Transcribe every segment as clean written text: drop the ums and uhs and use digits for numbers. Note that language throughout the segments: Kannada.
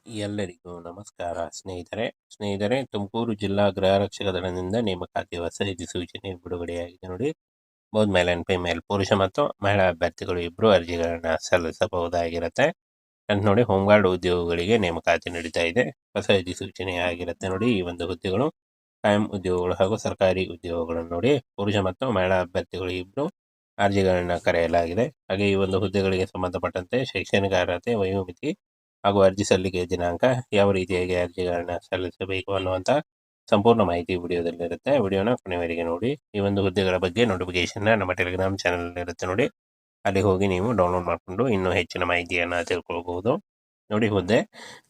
ಎಲ್ಲರಿಗೂ ನಮಸ್ಕಾರ ಸ್ನೇಹಿತರೆ ತುಮಕೂರು ಜಿಲ್ಲಾ ಗೃಹ ರಕ್ಷಕ ದಳದಿಂದ ನೇಮಕಾತಿ ಹೊಸ ಅಧಿಸೂಚನೆ ಬಿಡುಗಡೆಯಾಗಿದೆ ನೋಡಿ. ಬೋತ್ ಮೇಲ್ ಅಂಡ್ ಫಿಮೇಲ್ ಪುರುಷ ಮತ್ತು ಮಹಿಳಾ ಅಭ್ಯರ್ಥಿಗಳು ಇಬ್ಬರು ಅರ್ಜಿಗಳನ್ನ ಸಲ್ಲಿಸಬಹುದಾಗಿರುತ್ತೆ ಅಂತ ನೋಡಿ. ಹೋಮ್ಗಾರ್ಡ್ ಉದ್ಯೋಗಗಳಿಗೆ ನೇಮಕಾತಿ ನಡೀತಾ ಇದೆ. ಹೊಸ ಅಧಿಸೂಚನೆ ಆಗಿರುತ್ತೆ ನೋಡಿ. ಈ ಒಂದು ಹುದ್ದೆಗಳು ಕಾಯಂ ಉದ್ಯೋಗಗಳು ಹಾಗೂ ಸರ್ಕಾರಿ ಉದ್ಯೋಗಗಳನ್ನು ನೋಡಿ. ಪುರುಷ ಮತ್ತು ಮಹಿಳಾ ಅಭ್ಯರ್ಥಿಗಳು ಇಬ್ಬರು ಅರ್ಜಿಗಳನ್ನ ಕರೆಯಲಾಗಿದೆ. ಹಾಗೆ ಈ ಒಂದು ಹುದ್ದೆಗಳಿಗೆ ಸಂಬಂಧಪಟ್ಟಂತೆ ಶೈಕ್ಷಣಿಕ ಅರ್ಹತೆ, ವಯೋಮಿತಿ ಹಾಗೂ ಅರ್ಜಿ ಸಲ್ಲಿಕೆ ದಿನಾಂಕ, ಯಾವ ರೀತಿಯಾಗಿ ಅರ್ಜಿಗಳನ್ನ ಸಲ್ಲಿಸಬೇಕು ಅನ್ನುವಂಥ ಸಂಪೂರ್ಣ ಮಾಹಿತಿ ವಿಡಿಯೋದಲ್ಲಿರುತ್ತೆ. ವಿಡಿಯೋನ ಕೊನೆವರೆಗೆ ನೋಡಿ. ಈ ಒಂದು ಹುದ್ದೆಗಳ ಬಗ್ಗೆ ನೋಟಿಫಿಕೇಶನ್ ನಮ್ಮ ಟೆಲಿಗ್ರಾಮ್ ಚಾನಲ್ ಇರುತ್ತೆ ನೋಡಿ. ಅಲ್ಲಿ ಹೋಗಿ ನೀವು ಡೌನ್ಲೋಡ್ ಮಾಡಿಕೊಂಡು ಇನ್ನೂ ಹೆಚ್ಚಿನ ಮಾಹಿತಿಯನ್ನು ತಿಳ್ಕೊಳ್ಬಹುದು ನೋಡಿ. ಹುದ್ದೆ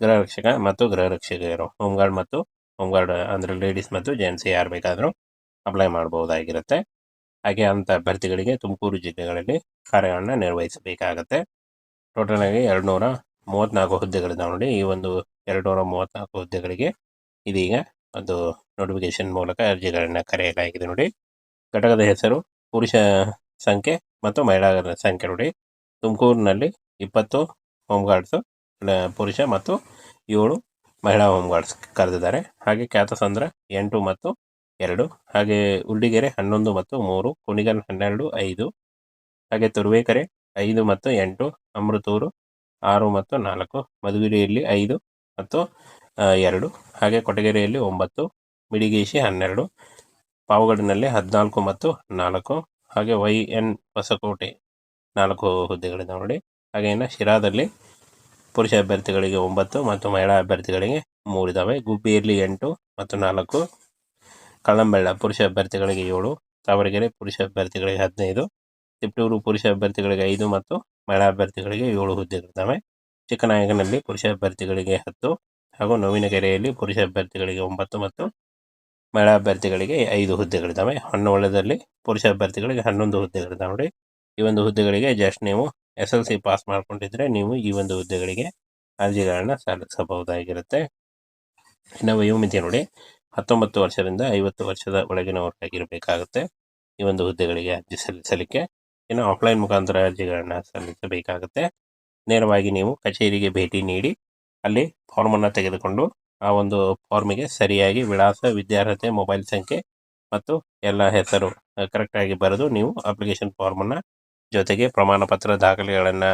ಗೃಹ ರಕ್ಷಕ ಮತ್ತು ಗೃಹ ರಕ್ಷಕಿಯರು, ಹೋಮ್ಗಾರ್ಡ್ ಅಂದರೆ ಲೇಡೀಸ್ ಮತ್ತು ಜೆಂಟ್ಸ್ ಯಾರು ಬೇಕಾದರೂ ಅಪ್ಲೈ ಮಾಡಬಹುದಾಗಿರುತ್ತೆ. ಹಾಗೆ ಅಂತ ಅಭ್ಯರ್ಥಿಗಳಿಗೆ ತುಮಕೂರು ಜಿಲ್ಲೆಗಳಲ್ಲಿ ಕಾರ್ಯಗಳನ್ನು ನಿರ್ವಹಿಸಬೇಕಾಗತ್ತೆ. ಟೋಟಲ್ ಆಗಿ 234 ಹುದ್ದೆಗಳಿದಾವೆ ನೋಡಿ. ಈ ಒಂದು 234 ಹುದ್ದೆಗಳಿಗೆ ಇದೀಗ ಒಂದು ನೋಟಿಫಿಕೇಶನ್ ಮೂಲಕ ಅರ್ಜಿಗಳನ್ನ ಕರೆಯಲಾಗಿದೆ ನೋಡಿ. ಘಟಕದ ಹೆಸರು ಪುರುಷ ಸಂಖ್ಯೆ ಮತ್ತು ಮಹಿಳಾ ಸಂಖ್ಯೆ ನೋಡಿ. ತುಮಕೂರಿನಲ್ಲಿ 20 ಹೋಮ್ಗಾರ್ಡ್ಸ್ ಪುರುಷ ಮತ್ತು 7 ಮಹಿಳಾ ಹೋಮ್ಗಾರ್ಡ್ಸ್ ಕರೆದಿದ್ದಾರೆ. ಹಾಗೆ ಕ್ಯಾತಸಂದ್ರ 8 ಮತ್ತು 2, ಹಾಗೆ ಉರ್ಡಿಗೆರೆ 11 ಮತ್ತು 3, ಕುಣಿಗಲ್ 12, 5, ಹಾಗೆ ತುರುವೇಕೆರೆ 5 ಮತ್ತು 8, ಅಮೃತೂರು 6 ಮತ್ತು 4, ಮಧುಗಿರಿಯಲ್ಲಿ 5 ಮತ್ತು 2, ಹಾಗೆ ಕೊಟಗೆರೆಯಲ್ಲಿ 9, ಮಿಡಿಗೇಶಿ 12, ಪಾವಗಡಿನಲ್ಲಿ 14 ಮತ್ತು 4, ಹಾಗೆ YN ಹೊಸಕೋಟೆ 4 ಹುದ್ದೆಗಳಿದಾವೆ ನೋಡಿ. ಹಾಗೆ ಇನ್ನು ಶಿರಾದಲ್ಲಿ ಪುರುಷ ಅಭ್ಯರ್ಥಿಗಳಿಗೆ 9 ಮತ್ತು ಮಹಿಳಾ ಅಭ್ಯರ್ಥಿಗಳಿಗೆ 3 ಇದ್ದಾವೆ. ಗುಬ್ಬಿಯಲ್ಲಿ 8 ಮತ್ತು 4, ಕಳ್ಳಂಬೆಳ್ಳ ಪುರುಷ ಅಭ್ಯರ್ಥಿಗಳಿಗೆ 7, ತಾವರೆಗೆರೆ ಪುರುಷ ಅಭ್ಯರ್ಥಿಗಳಿಗೆ 15, ತಿಪ್ಟೂರು ಪುರುಷ ಅಭ್ಯರ್ಥಿಗಳಿಗೆ 5 ಮತ್ತು ಮಹಿಳಾ ಅಭ್ಯರ್ಥಿಗಳಿಗೆ 7 ಹುದ್ದೆಗಳಿದ್ದಾವೆ. ಚಿಕ್ಕನಾಯಕನಲ್ಲಿ ಪುರುಷ ಅಭ್ಯರ್ಥಿಗಳಿಗೆ 10, ಹಾಗೂ ನವೀನಕೆರೆಯಲ್ಲಿ ಪುರುಷ ಅಭ್ಯರ್ಥಿಗಳಿಗೆ 9 ಮತ್ತು ಮಹಿಳಾ ಅಭ್ಯರ್ಥಿಗಳಿಗೆ 5 ಹುದ್ದೆಗಳಿದ್ದಾವೆ. ಹೊನ್ನವಳ್ಳದಲ್ಲಿ ಪುರುಷ ಅಭ್ಯರ್ಥಿಗಳಿಗೆ 11 ಹುದ್ದೆಗಳಿದ್ದಾವೆ ನೋಡಿ. ಈ ಒಂದು ಹುದ್ದೆಗಳಿಗೆ ಜಸ್ಟ್ ನೀವು SLC ಪಾಸ್ ಮಾಡ್ಕೊಂಡಿದ್ರೆ ನೀವು ಈ ಒಂದು ಹುದ್ದೆಗಳಿಗೆ ಅರ್ಜಿಗಳನ್ನ ಸಲ್ಲಿಸಬಹುದಾಗಿರುತ್ತೆ. ಇನ್ನು ವಯೋಮಿತಿ ನೋಡಿ, 19 ವರ್ಷದಿಂದ 50 ವರ್ಷದ ಒಳಗಿನವರಾಗಿರಬೇಕಾಗುತ್ತೆ ಈ ಒಂದು ಹುದ್ದೆಗಳಿಗೆ ಅರ್ಜಿ ಸಲ್ಲಿಸಲಿಕ್ಕೆ. ಇನ್ನು ಆಫ್ಲೈನ್ ಮುಖಾಂತರ ಅರ್ಜಿಗಳನ್ನ ಸಲ್ಲಿಸಬೇಕಾಗುತ್ತೆ. ನೇರವಾಗಿ ನೀವು ಕಚೇರಿಗೆ ಭೇಟಿ ನೀಡಿ ಅಲ್ಲಿ ಫಾರ್ಮನ್ನು ತೆಗೆದುಕೊಂಡು ಆ ಒಂದು ಫಾರ್ಮಿಗೆ ಸರಿಯಾಗಿ ವಿಳಾಸ, ವಿದ್ಯಾರ್ಹತೆ, ಮೊಬೈಲ್ ಸಂಖ್ಯೆ ಮತ್ತು ಎಲ್ಲ ಹೆಸರು ಕರೆಕ್ಟಾಗಿ ಬರೆದು ನೀವು ಅಪ್ಲಿಕೇಶನ್ ಫಾರ್ಮನ್ನು ಜೊತೆಗೆ ಪ್ರಮಾಣ ಪತ್ರ ದಾಖಲೆಗಳನ್ನು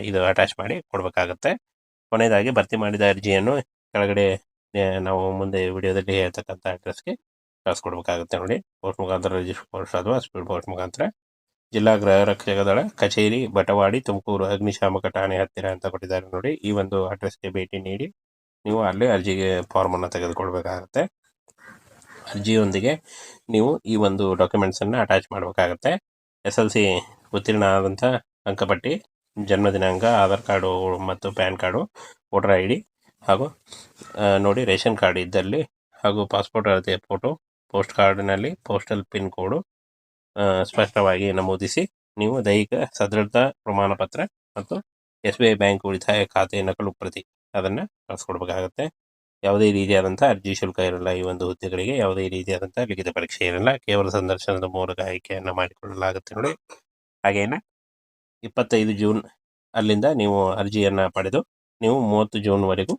ಇದು ಅಟ್ಯಾಚ್ ಮಾಡಿ ಕೊಡಬೇಕಾಗತ್ತೆ. ಕೊನೆಯದಾಗಿ ಭರ್ತಿ ಮಾಡಿದ ಅರ್ಜಿಯನ್ನು ಕೆಳಗಡೆ ನಾವು ಮುಂದೆ ವಿಡಿಯೋದಲ್ಲಿ ಹೇಳ್ತಕ್ಕಂಥ ಅಡ್ರೆಸ್ಗೆ ಕಳಿಸ್ಕೊಡ್ಬೇಕಾಗುತ್ತೆ ನೋಡಿ. ಪೋಸ್ಟ್ ಮುಖಾಂತರ, ರಿಜಿಸ್ಟರ್ ಪೋಸ್ಟ್ ಅಥವಾ ಸ್ಪೀಡ್ ಪೋಸ್ಟ್ ಮುಖಾಂತರ. ಜಿಲ್ಲಾ ಗೃಹ ರಕ್ಷಕ ದಳ ಕಚೇರಿ, ಬಟವಾಡಿ, ತುಮಕೂರು, ಅಗ್ನಿಶಾಮಕ ಠಾಣೆ ಹತ್ತಿರ ಅಂತ ಕೊಟ್ಟಿದ್ದಾರೆ ನೋಡಿ. ಈ ಒಂದು ಅಡ್ರೆಸ್ಗೆ ಭೇಟಿ ನೀಡಿ ನೀವು ಅಲ್ಲಿ ಅರ್ಜಿಗೆ ಫಾರ್ಮನ್ನು ತೆಗೆದುಕೊಳ್ಬೇಕಾಗತ್ತೆ. ಅರ್ಜಿಯೊಂದಿಗೆ ನೀವು ಈ ಒಂದು ಡಾಕ್ಯುಮೆಂಟ್ಸನ್ನು ಅಟ್ಯಾಚ್ ಮಾಡಬೇಕಾಗತ್ತೆ. SLC ಉತ್ತೀರ್ಣ ಆದಂಥ ಅಂಕಪಟ್ಟಿ, ಜನ್ಮ ದಿನಾಂಕ, ಆಧಾರ್ ಕಾರ್ಡು ಮತ್ತು ಪ್ಯಾನ್ ಕಾರ್ಡು, ವೋಟರ್ ID ಹಾಗೂ ನೋಡಿ ರೇಷನ್ ಕಾರ್ಡ್ ಇದ್ದಲ್ಲಿ, ಹಾಗೂ ಪಾಸ್ಪೋರ್ಟ್ ಅಳತೆಯ ಫೋಟೋ, ಪೋಸ್ಟ್ ಕಾರ್ಡ್ನಲ್ಲಿ ಪೋಸ್ಟಲ್ ಪಿನ್ ಕೋಡು ಸ್ಪಷ್ಟವಾಗಿ ನಮೂದಿಸಿ ನೀವು ದೈಹಿಕ ಸದೃಢತಾ ಪ್ರಮಾಣ ಪತ್ರ ಮತ್ತು SBI ಬ್ಯಾಂಕ್ ಉಳಿತಾಯ ಖಾತೆ ನಕಲು ಪ್ರತಿ ಅದನ್ನು ಕಳಿಸ್ಕೊಡ್ಬೇಕಾಗತ್ತೆ. ಯಾವುದೇ ರೀತಿಯಾದಂಥ ಅರ್ಜಿ ಶುಲ್ಕ ಇರಲ್ಲ. ಈ ಒಂದು ಹುದ್ದೆಗಳಿಗೆ ಯಾವುದೇ ರೀತಿಯಾದಂಥ ಲಿಖಿತ ಪರೀಕ್ಷೆ ಇರಲ್ಲ. ಕೇವಲ ಸಂದರ್ಶನದ ಮೂಲಕ ಆಯ್ಕೆಯನ್ನು ಮಾಡಿಕೊಳ್ಳಲಾಗುತ್ತೆ ನೋಡಿ. ಹಾಗೇನೆ 25 ಜೂನ್ ಅಲ್ಲಿಂದ ನೀವು ಅರ್ಜಿಯನ್ನು ಪಡೆದು ನೀವು 30 ಜೂನ್ವರೆಗೂ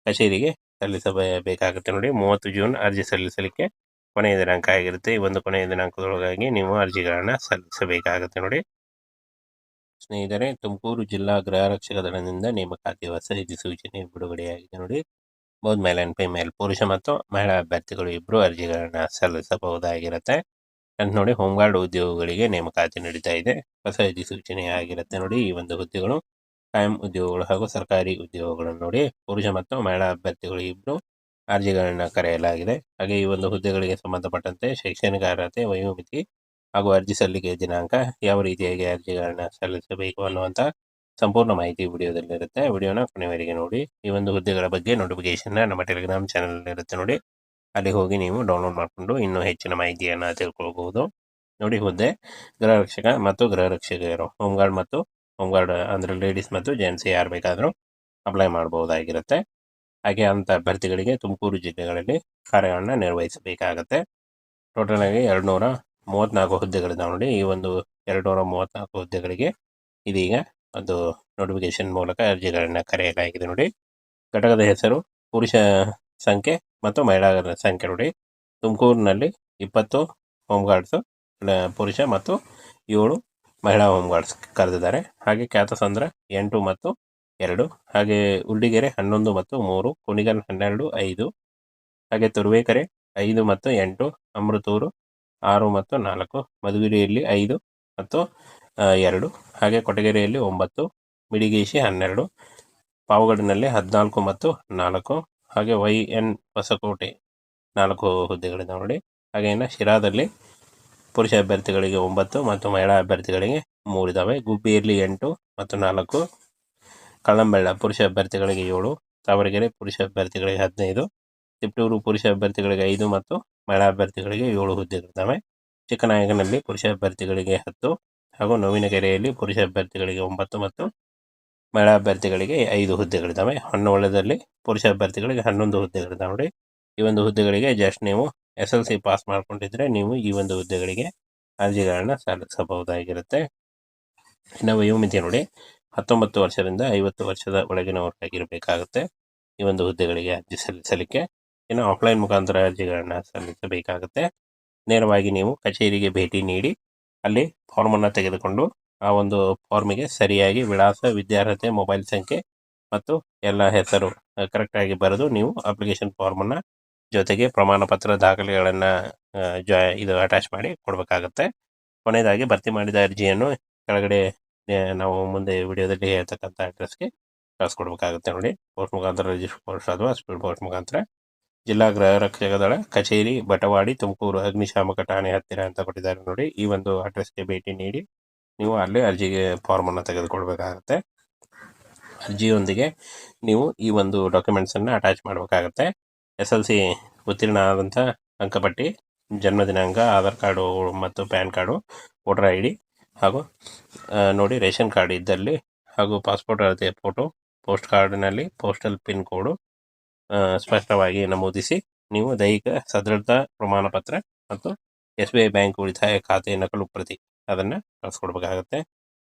ಕಚೇರಿಗೆ ಸಲ್ಲಿಸಬೇಕಾಗುತ್ತೆ ನೋಡಿ. 30 ಜೂನ್ ಅರ್ಜಿ ಸಲ್ಲಿಸಲಿಕ್ಕೆ ಕೊನೆಯ ದಿನಾಂಕ ಆಗಿರುತ್ತೆ. ಈ ಒಂದು ಕೊನೆಯ ದಿನಾಂಕದೊಳಗಾಗಿ ನೀವು ಅರ್ಜಿಗಳನ್ನು ಸಲ್ಲಿಸಬೇಕಾಗುತ್ತೆ ನೋಡಿ. ಸ್ನೇಹಿತರೆ, ತುಮಕೂರು ಜಿಲ್ಲಾ ಗೃಹ ರಕ್ಷಕ ದಳದಿಂದ ನೇಮಕಾತಿ ಹೊಸ ಅಧಿಸೂಚನೆ ಬಿಡುಗಡೆಯಾಗಿದೆ ನೋಡಿ. ಬೋತ್ ಮೇಲ್ ಅಂಡ್ ಫಿಮೇಲ್ ಪುರುಷ ಮತ್ತು ಮಹಿಳಾ ಅಭ್ಯರ್ಥಿಗಳು ಇಬ್ಬರು ಅರ್ಜಿಗಳನ್ನ ಸಲ್ಲಿಸಬಹುದಾಗಿರುತ್ತೆ ಅಂತ ನೋಡಿ. ಹೋಮ್ಗಾರ್ಡ್ ಉದ್ಯೋಗಗಳಿಗೆ ನೇಮಕಾತಿ ನಡೀತಾ ಇದೆ. ಹೊಸ ಅಧಿಸೂಚನೆ ಆಗಿರುತ್ತೆ ನೋಡಿ. ಈ ಒಂದು ಹುದ್ದೆಗಳು ಕಾಯಂ ಉದ್ಯೋಗಗಳು ಹಾಗೂ ಸರ್ಕಾರಿ ಉದ್ಯೋಗಗಳನ್ನು ನೋಡಿ. ಪುರುಷ ಮತ್ತು ಮಹಿಳಾ ಅಭ್ಯರ್ಥಿಗಳು ಇಬ್ಬರು ಅರ್ಜಿಗಳನ್ನ ಕರೆಯಲಾಗಿದೆ. ಹಾಗೆ ಈ ಒಂದು ಹುದ್ದೆಗಳಿಗೆ ಸಂಬಂಧಪಟ್ಟಂತೆ ಶೈಕ್ಷಣಿಕ ಅರ್ಹತೆ, ವಯೋಮಿತಿ ಹಾಗೂ ಅರ್ಜಿ ಸಲ್ಲಿಕೆ ದಿನಾಂಕ, ಯಾವ ರೀತಿಯಾಗಿ ಅರ್ಜಿಗಳನ್ನ ಸಲ್ಲಿಸಬೇಕು ಅನ್ನುವಂಥ ಸಂಪೂರ್ಣ ಮಾಹಿತಿ ವಿಡಿಯೋದಲ್ಲಿರುತ್ತೆ. ವಿಡಿಯೋನ ಕೊನೆವರೆಗೆ ನೋಡಿ. ಈ ಒಂದು ಹುದ್ದೆಗಳ ಬಗ್ಗೆ ನೋಟಿಫಿಕೇಶನ್ ನಮ್ಮ ಟೆಲಿಗ್ರಾಮ್ ಚಾನಲ್ ಇರುತ್ತೆ ನೋಡಿ. ಅಲ್ಲಿ ಹೋಗಿ ನೀವು ಡೌನ್ಲೋಡ್ ಮಾಡಿಕೊಂಡು ಇನ್ನೂ ಹೆಚ್ಚಿನ ಮಾಹಿತಿಯನ್ನು ತಿಳ್ಕೊಳ್ಬಹುದು ನೋಡಿ. ಹುದ್ದೆ ಗೃಹ ರಕ್ಷಕ ಮತ್ತು ಗೃಹ ರಕ್ಷಕಿಯರು, ಹೋಮ್ಗಾರ್ಡ್ ಅಂದರೆ ಲೇಡೀಸ್ ಮತ್ತು ಜೆಂಟ್ಸ್ ಯಾರು ಬೇಕಾದರೂ ಅಪ್ಲೈ ಮಾಡಬಹುದಾಗಿರುತ್ತೆ. ಹಾಗೆ ಅಂತ ಅಭ್ಯರ್ಥಿಗಳಿಗೆ ತುಮಕೂರು ಜಿಲ್ಲೆಗಳಲ್ಲಿ ಕಾರ್ಯಗಳನ್ನು ನಿರ್ವಹಿಸಬೇಕಾಗತ್ತೆ. ಟೋಟಲ್ ಆಗಿ 234 ಹುದ್ದೆಗಳಿದಾವೆ ನೋಡಿ. ಈ ಒಂದು 234 ಹುದ್ದೆಗಳಿಗೆ ಇದೀಗ ಒಂದು ನೋಟಿಫಿಕೇಶನ್ ಮೂಲಕ ಅರ್ಜಿಗಳನ್ನ ಕರೆಯಲಾಗಿದೆ ನೋಡಿ. ಘಟಕದ ಹೆಸರು ಪುರುಷ ಸಂಖ್ಯೆ ಮತ್ತು ಮಹಿಳಾ ಸಂಖ್ಯೆ ನೋಡಿ. ತುಮಕೂರಿನಲ್ಲಿ 20 ಹೋಮ್ ಗಾರ್ಡ್ಸು ಪುರುಷ ಮತ್ತು 7 ಮಹಿಳಾ ಹೋಮ್ ಗಾರ್ಡ್ಸ್ ಕರೆದಿದ್ದಾರೆ. ಹಾಗೆ ಕ್ಯಾತಸಂದ್ರ 8 ಮತ್ತು 2, ಹಾಗೆ ಉಳ್ಳಿಗೆರೆ 11 ಮತ್ತು 3, ಕುಣಿಗಲ್ 12, 5, ಹಾಗೆ ತುರುವೇಕೆರೆ 5 ಮತ್ತು 8, ಅಮೃತೂರು 6 ಮತ್ತು 4, ಮಧುಗಿರಿಯಲ್ಲಿ 5 ಮತ್ತು 2, ಹಾಗೆ ಕೊಟಗೆರೆಯಲ್ಲಿ 9, ಮಿಡಿಗೇಶಿ 12, ಪಾವಗಡಿನಲ್ಲಿ 14 ಮತ್ತು 4, ಹಾಗೆ YN ಹೊಸಕೋಟೆ 4 ಹುದ್ದೆಗಳಿದ್ದಾವೆ ನೋಡಿ. ಹಾಗೆ ಇನ್ನು ಶಿರಾದಲ್ಲಿ ಪುರುಷ ಅಭ್ಯರ್ಥಿಗಳಿಗೆ 9 ಮತ್ತು ಮಹಿಳಾ ಅಭ್ಯರ್ಥಿಗಳಿಗೆ 3 ಇದ್ದಾವೆ. ಗುಬ್ಬಿಯಲ್ಲಿ 8 ಮತ್ತು 4, ಕಳ್ಳಂಬೆಳ್ಳ ಪುರುಷ ಅಭ್ಯರ್ಥಿಗಳಿಗೆ 7, ತಾವರೆಕೆರೆ ಪುರುಷ ಅಭ್ಯರ್ಥಿಗಳಿಗೆ 15, ತಿಪ್ಟೂರು ಪುರುಷ ಅಭ್ಯರ್ಥಿಗಳಿಗೆ 5 ಮತ್ತು ಮಹಿಳಾ ಅಭ್ಯರ್ಥಿಗಳಿಗೆ 7 ಹುದ್ದೆಗಳಿದ್ದಾವೆ. ಚಿಕ್ಕನಾಯಕನಲ್ಲಿ ಪುರುಷ ಅಭ್ಯರ್ಥಿಗಳಿಗೆ 10, ಹಾಗೂ ನವೀನಕೆರೆಯಲ್ಲಿ ಪುರುಷ ಅಭ್ಯರ್ಥಿಗಳಿಗೆ 9 ಮತ್ತು ಮಹಿಳಾ ಅಭ್ಯರ್ಥಿಗಳಿಗೆ 5 ಹುದ್ದೆಗಳಿದ್ದಾವೆ. ಹೊನ್ನವಳ್ಳದಲ್ಲಿ ಪುರುಷ ಅಭ್ಯರ್ಥಿಗಳಿಗೆ 11 ಹುದ್ದೆಗಳಿದ್ದಾವೆ ನೋಡಿ. ಈ ಒಂದು ಹುದ್ದೆಗಳಿಗೆ ಜಸ್ಟ್ ನೀವು SLC ಪಾಸ್ ಮಾಡ್ಕೊಂಡಿದ್ರೆ ನೀವು ಈ ಒಂದು ಹುದ್ದೆಗಳಿಗೆ ಅರ್ಜಿಗಳನ್ನ ಸಲ್ಲಿಸಬಹುದಾಗಿರುತ್ತೆ. ಇನ್ನು ವಯೋಮಿತಿ ನೋಡಿ, 19 ವರ್ಷದಿಂದ 50 ವರ್ಷದ ಒಳಗಿನವರಾಗಿರಬೇಕಾಗುತ್ತೆ ಈ ಒಂದು ಹುದ್ದೆಗಳಿಗೆ ಅರ್ಜಿ ಸಲ್ಲಿಸಲಿಕ್ಕೆ. ಇನ್ನು ಆಫ್ಲೈನ್ ಮುಖಾಂತರ ಅರ್ಜಿಗಳನ್ನ ಸಲ್ಲಿಸಬೇಕಾಗುತ್ತೆ. ನೇರವಾಗಿ ನೀವು ಕಚೇರಿಗೆ ಭೇಟಿ ನೀಡಿ ಅಲ್ಲಿ ಫಾರ್ಮನ್ನು ತೆಗೆದುಕೊಂಡು ಆ ಒಂದು ಫಾರ್ಮಿಗೆ ಸರಿಯಾಗಿ ವಿಳಾಸ, ವಿದ್ಯಾರ್ಹತೆ, ಮೊಬೈಲ್ ಸಂಖ್ಯೆ ಮತ್ತು ಎಲ್ಲ ಹೆಸರು ಕರೆಕ್ಟಾಗಿ ಬರೆದು ನೀವು ಅಪ್ಲಿಕೇಶನ್ ಫಾರ್ಮನ್ನು ಜೊತೆಗೆ ಪ್ರಮಾಣ ಪತ್ರ ದಾಖಲೆಗಳನ್ನು ಇದು ಅಟ್ಯಾಚ್ ಮಾಡಿ ಕೊಡಬೇಕಾಗತ್ತೆ. ಕೊನೆಯದಾಗಿ ಭರ್ತಿ ಮಾಡಿದ ಅರ್ಜಿಯನ್ನು ಕೆಳಗಡೆ ನಾವು ಮುಂದೆ ವಿಡಿಯೋದಲ್ಲಿ ಹೇಳ್ತಕ್ಕಂಥ ಅಡ್ರೆಸ್ಗೆ ಕಳಿಸ್ಕೊಡ್ಬೇಕಾಗುತ್ತೆ ನೋಡಿ. ಪೋಸ್ಟ್ ಮುಖಾಂತರ, ರಿಜಿಸ್ಟರ್ ಪೋಸ್ಟ್ ಅಥವಾ ಸ್ಪೀಡ್ ಪೋಸ್ಟ್ ಮುಖಾಂತರ. ಜಿಲ್ಲಾ ಗೃಹ ರಕ್ಷಕ ದಳ ಕಚೇರಿ, ಬಟವಾಡಿ, ತುಮಕೂರು, ಅಗ್ನಿಶಾಮಕ ಠಾಣೆ ಹತ್ತಿರ ಅಂತ ಕೊಟ್ಟಿದ್ದಾರೆ ನೋಡಿ. ಈ ಒಂದು ಅಡ್ರೆಸ್ಗೆ ಭೇಟಿ ನೀಡಿ ನೀವು ಅಲ್ಲಿ ಅರ್ಜಿಗೆ ಫಾರ್ಮನ್ನು ತೆಗೆದುಕೊಳ್ಬೇಕಾಗತ್ತೆ. ಅರ್ಜಿಯೊಂದಿಗೆ ನೀವು ಈ ಒಂದು ಡಾಕ್ಯುಮೆಂಟ್ಸನ್ನು ಅಟ್ಯಾಚ್ ಮಾಡಬೇಕಾಗತ್ತೆ. SLC ಉತ್ತೀರ್ಣ ಆದಂಥ ಅಂಕಪಟ್ಟಿ, ಜನ್ಮ ದಿನಾಂಕ, ಆಧಾರ್ ಕಾರ್ಡು ಮತ್ತು ಪ್ಯಾನ್ ಕಾರ್ಡು, ವೋಟರ್ ID ಹಾಗೂ ನೋಡಿ ರೇಷನ್ ಕಾರ್ಡ್ ಇದ್ದಲ್ಲಿ, ಹಾಗೂ ಪಾಸ್ಪೋರ್ಟ್ ಅಳತೆಯ ಫೋಟೋ, ಪೋಸ್ಟ್ ಕಾರ್ಡ್ನಲ್ಲಿ ಪೋಸ್ಟಲ್ ಪಿನ್ ಕೋಡು ಸ್ಪಷ್ಟವಾಗಿ ನಮೂದಿಸಿ ನೀವು ದೈಹಿಕ ಸದೃಢತಾ ಪ್ರಮಾಣ ಪತ್ರ ಮತ್ತು SBI ಬ್ಯಾಂಕ್ ಉಳಿತಾಯ ಖಾತೆ ನಕಲು ಪ್ರತಿ ಅದನ್ನು ಕಳಿಸ್ಕೊಡ್ಬೇಕಾಗತ್ತೆ.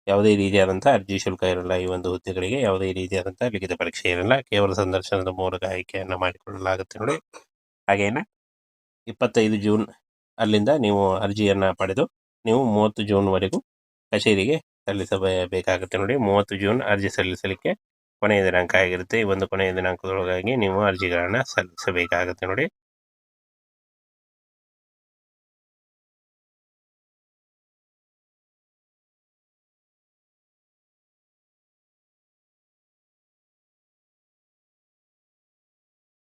ಯಾವುದೇ ರೀತಿಯಾದಂಥ ಅರ್ಜಿ ಶುಲ್ಕ ಇರಲ್ಲ. ಈ ಒಂದು ಹುದ್ದೆಗಳಿಗೆ ಯಾವುದೇ ರೀತಿಯಾದಂಥ ಲಿಖಿತ ಪರೀಕ್ಷೆ ಇರಲ್ಲ. ಕೇವಲ ಸಂದರ್ಶನದ ಮೂಲಕ ಆಯ್ಕೆಯನ್ನು ಮಾಡಿಕೊಳ್ಳಲಾಗುತ್ತೆ ನೋಡಿ. ಹಾಗೇನ 25 ಜೂನ್ ಅಲ್ಲಿಂದ ನೀವು ಅರ್ಜಿಯನ್ನು ಪಡೆದು ನೀವು 30 ಜೂನ್ವರೆಗೂ ಕಚೇರಿಗೆ ಸಲ್ಲಿಸಬೇಕಾಗುತ್ತೆ ನೋಡಿ. 30 ಜೂನ್ ಅರ್ಜಿ ಸಲ್ಲಿಸಲಿಕ್ಕೆ ಕೊನೆಯ ದಿನಾಂಕ ಆಗಿರುತ್ತೆ. ಈ ಒಂದು ಕೊನೆಯ ದಿನಾಂಕದೊಳಗಾಗಿ ನೀವು ಅರ್ಜಿಗಳನ್ನು ಸಲ್ಲಿಸಬೇಕಾಗುತ್ತೆ ನೋಡಿ.